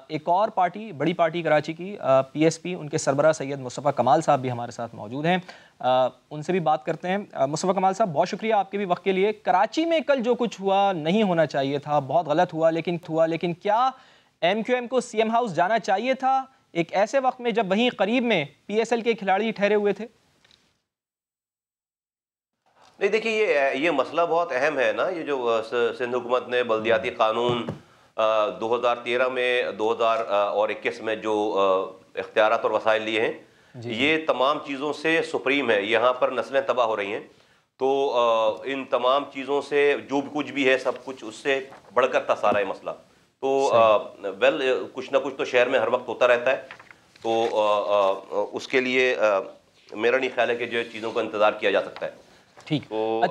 ایک اور پارٹی، بڑی پارٹی کراچی کی پی ایس پی، ان کے سربراہ سید مصطفیٰ کمال صاحب بھی ہمارے ساتھ موجود ہیں، ان سے بھی بات کرتے ہیں۔ مصطفیٰ کمال صاحب، بہت شکریہ آپ کے بھی وقت کے لیے۔ کراچی میں کل جو کچھ ہوا نہیں ہونا چاہیے تھا، بہت غلط ہوا، لیکن کیا ایم کیو ایم کو سی ایم ہاؤس جانا چاہیے تھا ایک ایسے وقت میں جب وہیں قریب میں پی ایس ایل کے کھلاڑی ٹھہرے ہوئے تھے؟ نہیں دیکھیے، یہ مسئلہ بہت اہم ہے نا، یہ جو سندھ حکومت نے بلدیاتی قانون 2013 میں 2021 میں جو اختیارات اور وسائل لیے ہیں، یہ تمام چیزوں سے سپریم ہے۔ یہاں پر نسلیں تباہ ہو رہی ہیں، تو ان تمام چیزوں سے جو کچھ بھی ہے سب کچھ اس سے بڑھ کر تھا سارا یہ مسئلہ۔ تو کچھ نہ کچھ تو شہر میں ہر وقت ہوتا رہتا ہے، تو اس کے لیے میرا نہیں خیال ہے کہ جو چیزوں کا انتظار کیا جا سکتا ہے۔ ٹھیک، تو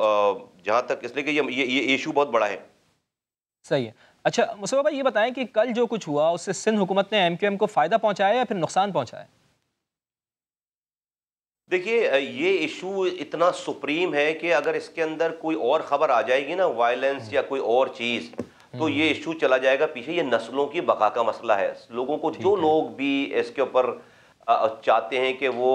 جہاں تک اس لیے کہ یہ ایشو بہت بڑا ہے۔ صحیح ہے۔ اچھا مصطفیٰ بھائی، یہ بتائیں کہ کل جو کچھ ہوا اس سے سندھ حکومت نے ایم کیو ایم کو فائدہ پہنچایا یا پھر نقصان پہنچایا؟ دیکھیے، یہ ایشو اتنا سپریم ہے کہ اگر اس کے اندر کوئی اور خبر آ جائے گی نا، وائلنس یا کوئی اور چیز، تو یہ ایشو چلا جائے گا پیچھے۔ یہ نسلوں کی بقا کا مسئلہ ہے۔ لوگوں کو، جو لوگ بھی اس کے اوپر چاہتے ہیں کہ وہ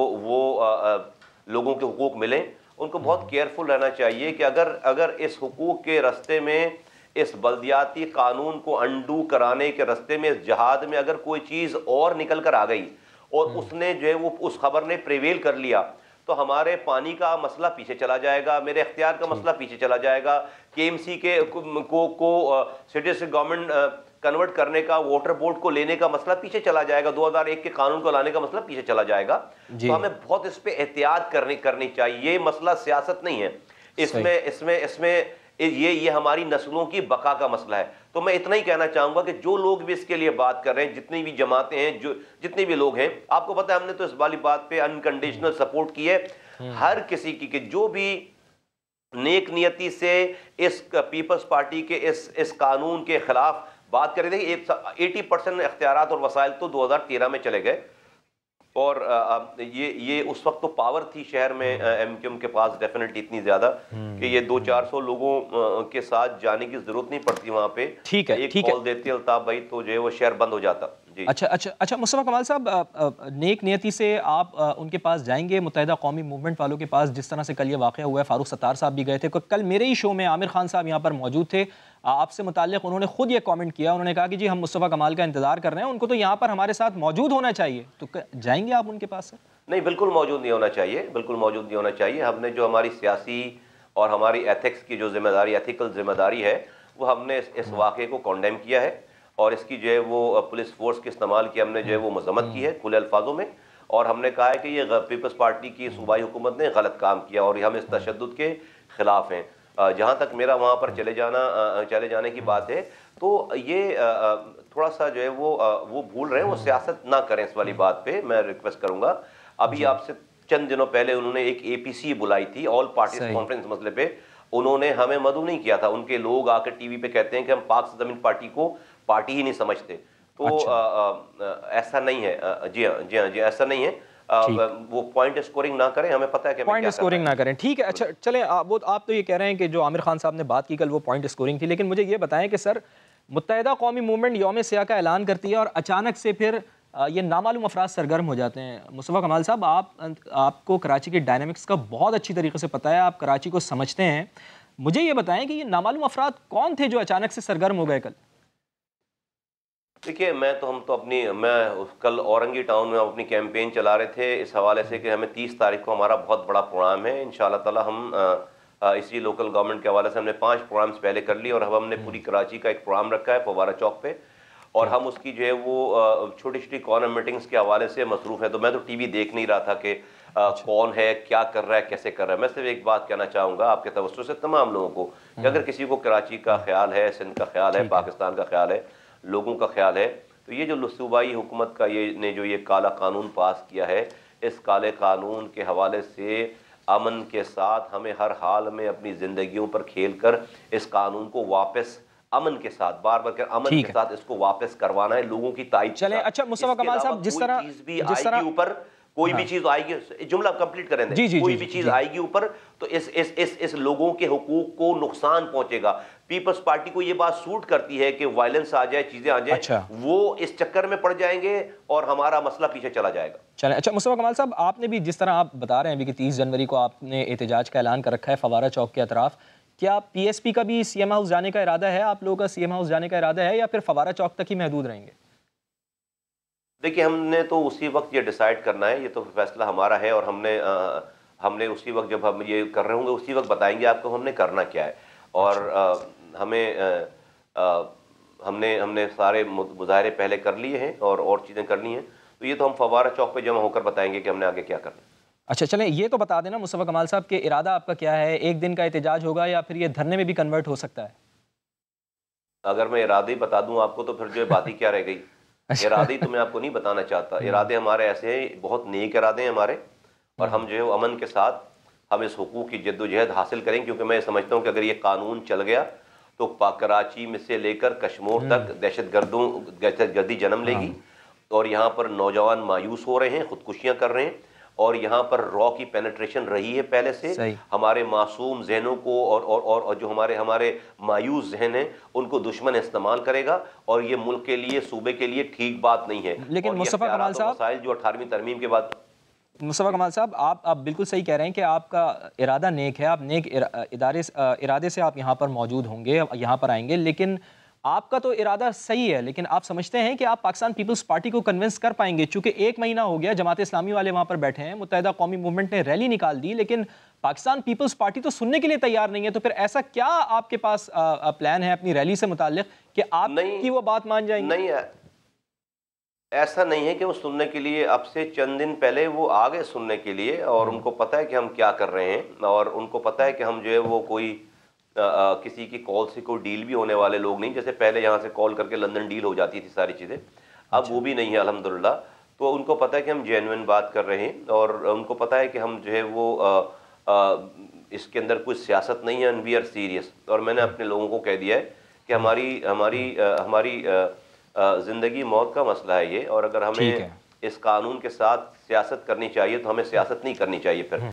لوگوں کے حقوق ملیں، ان کو بہت کیئرفل رہنا چاہیے کہ اگر اس حقوق کے راستے میں، اس بلدیاتی قانون کو انڈو کرانے کے راستے میں، اس جہاد میں اگر کوئی چیز اور نکل کر آ گئی اور اس نے جو ہے وہ اس خبر نے پریویل کر لیا، تو ہمارے پانی کا مسئلہ پیچھے چلا جائے گا، میرے اختیار کا مسئلہ پیچھے چلا جائے گا، کے ایم سی کو سٹی سے گورنمنٹ کنورٹ کرنے کا، واٹر بورڈ کو لینے کا مسئلہ پیچھے چلا جائے گا، 2001 کے قانون کو لانے کا مسئلہ پیچھے چلا جائے گا۔ تو ہمیں بہت اس پہ احتیاط کرنی چاہیے۔ یہ مسئلہ سیاست نہیں ہے، اس میں یہ ہماری نسلوں کی بقا کا مسئلہ ہے۔ تو میں اتنا ہی کہنا چاہوں گا کہ جو لوگ بھی اس کے لیے بات کر رہے ہیں، جتنی بھی جماعتیں ہیں، جتنے بھی لوگ ہیں، آپ کو پتہ ہے ہم نے تو اس والی بات پہ انکنڈیشنل سپورٹ کی ہے ہر کسی کی، کہ جو بھی نیک نیتی سے اس پیپلز پارٹی کے اس قانون کے خلاف بات کریں۔ دیکھیں 80% اختیارات اور وسائل تو 2013 میں چلے گئے، اور یہ اس وقت تو پاور تھی شہر میں ایم کیو ایم کے پاس ڈیفینیٹلی اتنی زیادہ کہ یہ 200-400 لوگوں کے ساتھ جانے کی ضرورت نہیں پڑتی وہاں پہ۔ ٹھیک ہے، ایک کال دیتے الطاف بھائی تو جو ہے وہ شہر بند ہو جاتا۔ جی اچھا مصطفیٰ کمال صاحب، نیک نیتی سے آپ ان کے پاس جائیں گے، متحدہ قومی موومنٹ والوں کے پاس، جس طرح سے کل یہ واقعہ ہوا ہے؟ فاروق ستار صاحب بھی گئے تھے، کل میرے ہی شو میں عامر خان صاحب یہاں پر موجود تھے، آپ سے متعلق انہوں نے خود یہ کامنٹ کیا، انہوں نے کہا کہ جی ہم مصطفیٰ کمال کا انتظار کر رہے ہیں، ان کو تو یہاں پر ہمارے ساتھ موجود ہونا چاہیے۔ تو جائیں گے آپ ان کے پاس سے؟ نہیں، بالکل موجود نہیں ہونا چاہیے، بالکل موجود نہیں ہونا چاہیے۔ ہم نے جو ہماری سیاسی اور ہماری ایتھکس کی جو ذمہ داری، ایتھیکل ذمہ داری ہے، وہ ہم نے اس واقعے کو کانڈیم کیا ہے، اور اس کی جو ہے وہ پولیس فورس کے استعمال کی ہم نے جو ہے وہ مذمت کی ہے کھلے الفاظوں میں، اور ہم نے کہا ہے کہ یہ پیپلز پارٹی کی صوبائی حکومت نے غلط کام کیا اور ہم اس تشدد کے خلاف ہیں۔ جہاں تک میرا وہاں پر چلے جانے کی بات ہے، تو یہ تھوڑا سا جو ہے وہ بھول رہے ہیں، وہ سیاست نہ کریں اس والی بات پہ، میں ریکویسٹ کروں گا۔ ابھی آپ سے چند دنوں پہلے انہوں نے ایک اے پی سی بلائی تھی، آل پارٹیز کانفرنس مسئلے پہ، انہوں نے ہمیں مدعو نہیں کیا تھا۔ ان کے لوگ آ کے ٹی وی پہ کہتے ہیں کہ ہم پاک زمین پارٹی کو پارٹی ہی نہیں سمجھتے، تو ایسا نہیں ہے۔ جی ہاں ایسا نہیں ہے، وہ پوائنٹ اسکورنگ نہ کریں، ہمیں پتہ ہے کہ پوائنٹ اسکورنگ نہ کریں۔ ٹھیک ہے، اچھا چلیں، آپ تو یہ کہہ رہے ہیں کہ جو عامر خان صاحب نے بات کی کل وہ پوائنٹ اسکورنگ تھی، لیکن مجھے یہ بتائیں کہ سر، متحدہ قومی موومنٹ یوم سیاہ کا اعلان کرتی ہے اور اچانک سے پھر یہ نامعلوم افراد سرگرم ہو جاتے ہیں۔ مصطفیٰ کمال صاحب، آپ کو کراچی کے ڈائنامکس کا بہت اچھی طریقے سے پتہ ہے، آپ کراچی کو سمجھتے ہیں، مجھے یہ بتائیں کہ یہ نامعلوم افراد کون تھے جو اچانک سے سرگرم ہو گئے کل؟ دیکھیے، میں کل اورنگی ٹاؤن میں اپنی کیمپین چلا رہے تھے اس حوالے سے کہ ہمیں 30 تاریخ کو ہمارا بہت بڑا پروگرام ہے انشاءاللہ تعالی۔ ہم اسی لوکل گورنمنٹ کے حوالے سے ہم نے 5 پروگرامز پہلے کر لی، اور اب ہم نے پوری کراچی کا ایک پروگرام رکھا ہے فوارہ چوک پہ، اور ہم اس کی جو ہے وہ چھوٹی چھوٹی کارنر میٹنگز کے حوالے سے مصروف ہیں۔ تو میں تو ٹی وی دیکھ نہیں رہا تھا کہ کون ہے، کیا کر رہا ہے، کیسے کر رہا ہے۔ میں صرف ایک بات کہنا چاہوں گا آپ کے توسط سے تمام لوگوں کو کہ اگر کسی کو کراچی کا خیال ہے، سندھ کا خیال ہے، پاکستان کا خیال ہے، لوگوں کا خیال ہے، تو یہ جو صوبائی حکومت کا یہ کالا قانون پاس کیا ہے، اس کالے قانون کے حوالے سے امن کے ساتھ ہمیں ہر حال میں اپنی زندگیوں پر کھیل کر اس قانون کو واپس امن کے ساتھ، بار بار امن کے ساتھ اس کو واپس کروانا ہے لوگوں کی تائید کے ساتھ۔ اچھا مصطفیٰ کمال صاحب، جس طرح کوئی بھی چیز آئے گی، جملہ کمپلیٹ کریں دیں، کوئی بھی چیز آئے گی اوپر، تو اس لوگوں کے حقوق کو نقصان پہنچے گا۔ پیپلز پارٹی کو یہ بات سوٹ کرتی ہے کہ وائلنس آ جائے، چیزیں آ جائیں، اچھا، وہ اس چکر میں پڑ جائیں گے اور ہمارا مسئلہ پیچھے چلا جائے گا۔ چلیں اچھا مصطفیٰ کمال صاحب، آپ نے بھی جس طرح آپ بتا رہے ہیں ابھی کہ 30 جنوری کو آپ نے احتجاج کا اعلان کر رکھا ہے فوارہ چوک کے اطراف، کیا پی ایس پی کا بھی سی ایم ہاؤس جانے کا ارادہ ہے؟ آپ لوگوں کا سی ایم ہاؤس جانے کا ارادہ ہے یا پھر فوارہ چوک تک ہی محدود رہیں گے؟ دیکھیے، ہم نے تو اسی وقت یہ ڈیسائیڈ کرنا ہے، یہ تو فیصلہ ہمارا ہے، اور ہم نے اسی وقت جب ہم یہ کر رہے ہوں گے اسی وقت بتائیں گے آپ کو ہم نے کرنا کیا ہے، اور ہم نے سارے مظاہرے پہلے کر لیے ہیں اور چیزیں کرنی ہیں، تو یہ تو ہم فوارہ چوک پہ جمع ہو کر بتائیں گے کہ ہم نے آگے کیا کرنا ہے۔ اچھا چلیں یہ تو بتا دینا مصطفیٰ کمال صاحب کہ ارادہ آپ کا کیا ہے، ایک دن کا احتجاج ہوگا یا پھر یہ دھرنے میں بھی کنورٹ ہو سکتا ہے؟ اگر میں ارادے ہی بتا دوں آپ کو تو پھر جو بات ہی کیا رہ گئی۔ ارادے تو میں آپ کو نہیں بتانا چاہتا، ارادے ہمارے ایسے ہیں، بہت نیک ارادے ہیں ہمارے، اور ہم جو ہے امن کے ساتھ ہم اس حقوق کی جد و جہد حاصل کریں، کیونکہ میں سمجھتا ہوں کہ اگر یہ قانون چل گیا تو کراچی میں سے لے کر کشمیر تک دہشت گردی جنم لے گی، اور یہاں پر نوجوان مایوس ہو رہے ہیں، خودکشیاں کر رہے ہیں، اور یہاں پر را کی پینیٹریشن رہی ہے پہلے سے، ہمارے معصوم ذہنوں کو اور جو ہمارے مایوس ذہن ہیں ان کو دشمن استعمال کرے گا، اور یہ ملک کے لیے، صوبے کے لیے ٹھیک بات نہیں ہے۔ لیکن مصطفیٰ کمال صاحب، مسائل جو 18ویں ترمیم کے بعد، مصطفیٰ کمال صاحب آپ بالکل صحیح کہہ رہے ہیں کہ آپ کا ارادہ نیک ہے، آپ نیک ارادے سے آپ یہاں پر موجود ہوں گے، یہاں پر آئیں گے، لیکن آپ کا تو ارادہ صحیح ہے، لیکن آپ سمجھتے ہیں کہ آپ پاکستان پیپلز پارٹی کو کنونس کر پائیں گے؟ چونکہ 1 مہینہ ہو گیا جماعت اسلامی والے وہاں پر بیٹھے ہیں، متحدہ قومی موومنٹ نے ریلی نکال دی، لیکن پاکستان پیپلز پارٹی تو سننے کے لیے تیار نہیں ہے، تو پھر ایسا کیا آپ کے پاس پلان ہے اپنی ریلی سے متعلق کہ آپ کی وہ بات مان جائیں گے؟ نہیں، ایسا نہیں ہے کہ وہ سننے کے لیے، اب سے چند دن پہلے وہ آگے سننے کے لیے، اور ان کو پتہ ہے کہ ہم کیا کر رہے ہیں، اور ان کو پتہ ہے کہ ہم جو ہے وہ کوئی کسی کی کال سے کوئی ڈیل بھی ہونے والے لوگ نہیں، جیسے پہلے یہاں سے کال کر کے لندن ڈیل ہو جاتی تھی ساری چیزیں، اب وہ بھی نہیں ہے الحمدللہ۔ تو ان کو پتہ ہے کہ ہم جینوئن بات کر رہے ہیں، اور ان کو پتہ ہے کہ ہم جو ہے وہ اس کے اندر کوئی سیاست نہیں ہے، اینڈ وی آر سیریس، اور میں نے اپنے لوگوں کو کہہ دیا ہے کہ ہماری زندگی موت کا مسئلہ ہے یہ، اور اگر ہمیں اس قانون کے ساتھ سیاست کرنی چاہیے تو ہمیں سیاست نہیں کرنی چاہیے پھر۔